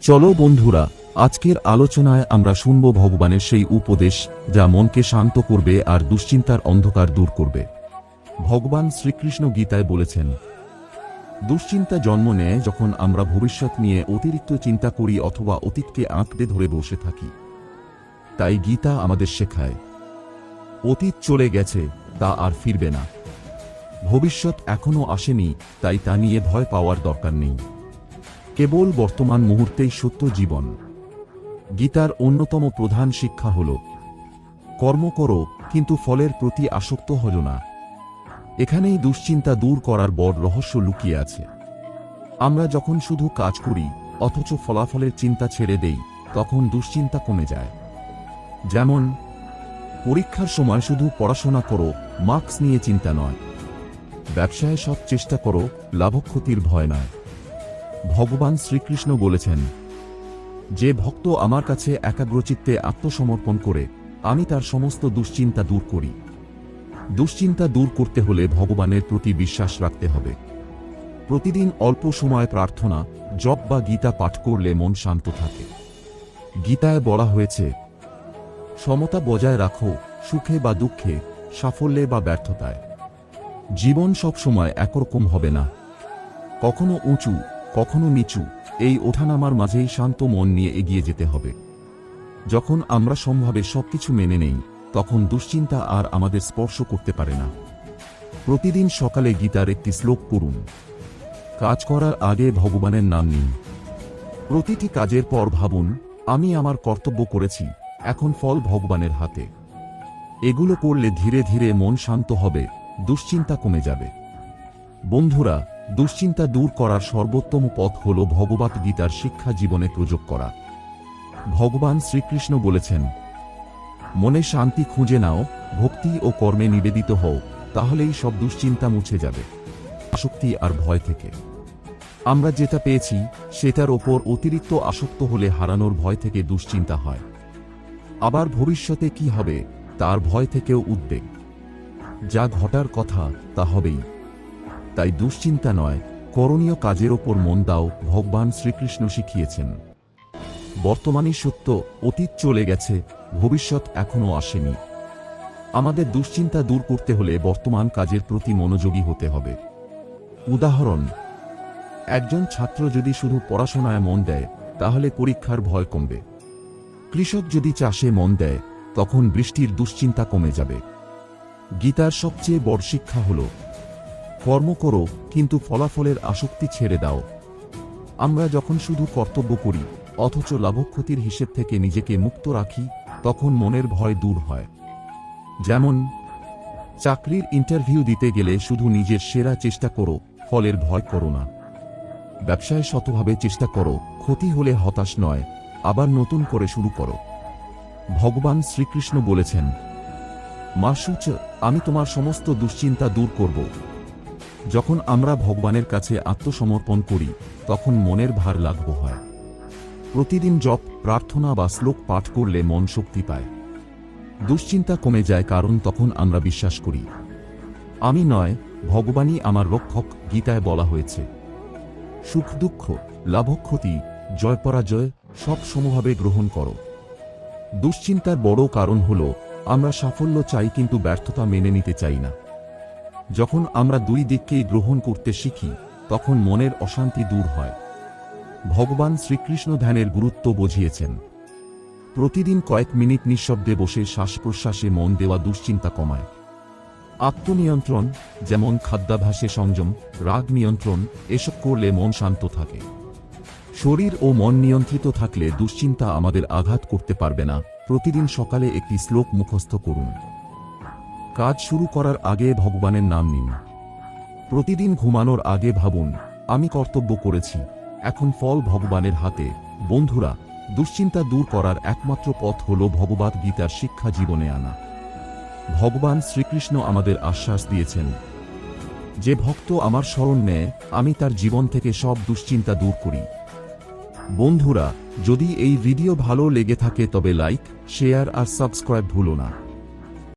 চলো বন্ধুরা, আজকের আলোচনায় আমরা শুনব ভগবানের সেই উপদেশ যা মনকে শান্ত করবে আর দুশ্চিন্তার অন্ধকার দূর করবে। ভগবান শ্রীকৃষ্ণ গীতায় বলেছেন, দুশ্চিন্তা জন্ম নেয় যখন আমরা ভবিষ্যৎ নিয়ে অতিরিক্ত চিন্তা করি অথবা অতীতকে আঁকড়ে ধরে বসে থাকি। তাই গীতা আমাদের শেখায়, অতীত চলে গেছে, তা আর ফিরবে না। ভবিষ্যৎ এখনো আসেনি, তাই তা নিয়ে ভয় পাওয়ার দরকার নেই। কেবল বর্তমান মুহূর্তেই সত্য জীবন। গীতার অন্যতম প্রধান শিক্ষা হল, কর্ম করো কিন্তু ফলের প্রতি আসক্ত হল না। এখানেই দুশ্চিন্তা দূর করার বড় রহস্য লুকিয়ে আছে। আমরা যখন শুধু কাজ করি অথচ ফলাফলের চিন্তা ছেড়ে দেই, তখন দুশ্চিন্তা কমে যায়। যেমন, পরীক্ষার সময় শুধু পড়াশোনা করো, মার্কস নিয়ে চিন্তা নয়। ব্যবসায় সব চেষ্টা করো, লাভক্ষতির ভয় নয়। ভগবান শ্রীকৃষ্ণ বলেছেন, যে ভক্ত আমার কাছে একাগ্রচিত্তে আত্মসমর্পণ করে, আমি তার সমস্ত দুশ্চিন্তা দূর করি। দুশ্চিন্তা দূর করতে হলে ভগবানের প্রতি বিশ্বাস রাখতে হবে। প্রতিদিন অল্প সময় প্রার্থনা, জপ বা গীতা পাঠ করলে মন শান্ত থাকে। গীতায় বলা হয়েছে, সমতা বজায় রাখো, সুখে বা দুঃখে, সাফল্যে বা ব্যর্থতায়। জীবন সব সময় একরকম হবে না, কখনো উঁচু, কখনো নিচু। এই ওঠানামার মাঝেই শান্ত মন নিয়ে এগিয়ে যেতে হবে। যখন আমরা সম্ভাবে সবকিছু মেনে নেই, তখন দুশ্চিন্তা আর আমাদের স্পর্শ করতে পারে না। প্রতিদিন সকালে গীতার একটি শ্লোক পড়ুন। কাজ করার আগে ভগবানের নাম নিন। প্রতিটি কাজের পর ভাবুন, আমি আমার কর্তব্য করেছি, এখন ফল ভগবানের হাতে। এগুলো করলে ধীরে ধীরে মন শান্ত হবে, দুশ্চিন্তা কমে যাবে। বন্ধুরা, দুশ্চিন্তা দূর করার সর্বোত্তম পথ হল ভগবত গীতার শিক্ষা জীবনে প্রয়োগ করা। ভগবান শ্রীকৃষ্ণ বলেছেন, মনে শান্তি খুঁজে নাও, ভক্তি ও কর্মে নিবেদিত হও, তাহলেই সব দুশ্চিন্তা মুছে যাবে। আসক্তি আর ভয় থেকে আমরা যেটা পেয়েছি সেটার ওপর অতিরিক্ত আসক্ত হলে হারানোর ভয় থেকে দুশ্চিন্তা হয়। আবার ভবিষ্যতে কি হবে তার ভয় থেকেও উদ্বেগ। যা ঘটার কথা তা হবেই। তাই দুশ্চিন্তা নয়, করণীয় কাজের ওপর মন দাও। ভগবান শ্রীকৃষ্ণ শিখিয়েছেন, বর্তমানই সত্য, অতীত চলে গেছে, ভবিষ্যৎ এখনো আসেনি। আমাদের দুশ্চিন্তা দূর করতে হলে বর্তমান কাজের প্রতি মনোযোগী হতে হবে। উদাহরণ, একজন ছাত্র যদি শুধু পড়াশোনায় মন দেয়, তাহলে পরীক্ষার ভয় কমবে। কৃষক যদি চাষে মন দেয়, তখন বৃষ্টির দুশ্চিন্তা কমে যাবে। গীতার সবচেয়ে বড় শিক্ষা হল, কর্ম করো কিন্তু ফলাফলের আসক্তি ছেড়ে দাও। আমরা যখন শুধু কর্তব্য করি অথচ লাভক্ষতির হিসেব থেকে নিজেকে মুক্ত রাখি, তখন মনের ভয় দূর হয়। যেমন, চাকরির ইন্টারভিউ দিতে গেলে শুধু নিজের সেরা চেষ্টা করো, ফলের ভয় করো না। ব্যবসায় শতভাবে চেষ্টা করো, ক্ষতি হলে হতাশ নয়, আবার নতুন করে শুরু করো। ভগবান শ্রীকৃষ্ণ বলেছেন, মাসুচ, আমি তোমার সমস্ত দুশ্চিন্তা দূর করব। যখন আমরা ভগবানের কাছে আত্মসমর্পণ করি, তখন মনের ভার লাঘব হয়। প্রতিদিন জপ, প্রার্থনা বা শ্লোক পাঠ করলে মন শক্তি পায়। দুশ্চিন্তা কমে যায়, কারণ তখন আমরা বিশ্বাস করি, আমি নয়, ভগবানই আমার রক্ষক। গীতায় বলা হয়েছে, সুখ দুঃখ, লাভক্ষতি, জয় পরাজয় সব সমভাবে গ্রহণ করো। দুশ্চিন্তার বড় কারণ হল, আমরা সাফল্য চাই কিন্তু ব্যর্থতা মেনে নিতে চাই না। যখন আমরা দুই দিককেই গ্রহণ করতে শিখি, তখন মনের অশান্তি দূর হয়। ভগবান শ্রীকৃষ্ণ ধ্যানের গুরুত্ব বুঝিয়েছেন। প্রতিদিন কয়েক মিনিট নিঃশব্দে বসে শ্বাস প্রশ্বাসে মন দেওয়া দুশ্চিন্তা কমায়। আত্মনিয়ন্ত্রণ, যেমন খাদ্যাভ্যাসে সংযম, রাগ নিয়ন্ত্রণ, এসব করলে মন শান্ত থাকে। শরীর ও মন নিয়ন্ত্রিত থাকলে দুশ্চিন্তা আমাদের আঘাত করতে পারবে না। প্রতিদিন সকালে একটি শ্লোক মুখস্থ করুন। কাজ শুরু করার আগে ভগবানের নাম নিন। প্রতিদিন ঘুমানোর আগে ভাবুন, আমি কর্তব্য করেছি, এখন ফল ভগবানের হাতে। বন্ধুরা, দুশ্চিন্তা দূর করার একমাত্র পথ হল ভগবত গীতার শিক্ষা জীবনে আনা। ভগবান শ্রীকৃষ্ণ আমাদের আশ্বাস দিয়েছেন, যে ভক্ত আমার শরণ নেয়, আমি তার জীবন থেকে সব দুশ্চিন্তা দূর করি। বন্ধুরা, যদি এই ভিডিও ভালো লেগে থাকে তবে লাইক, শেয়ার আর সাবস্ক্রাইব ভুলো না।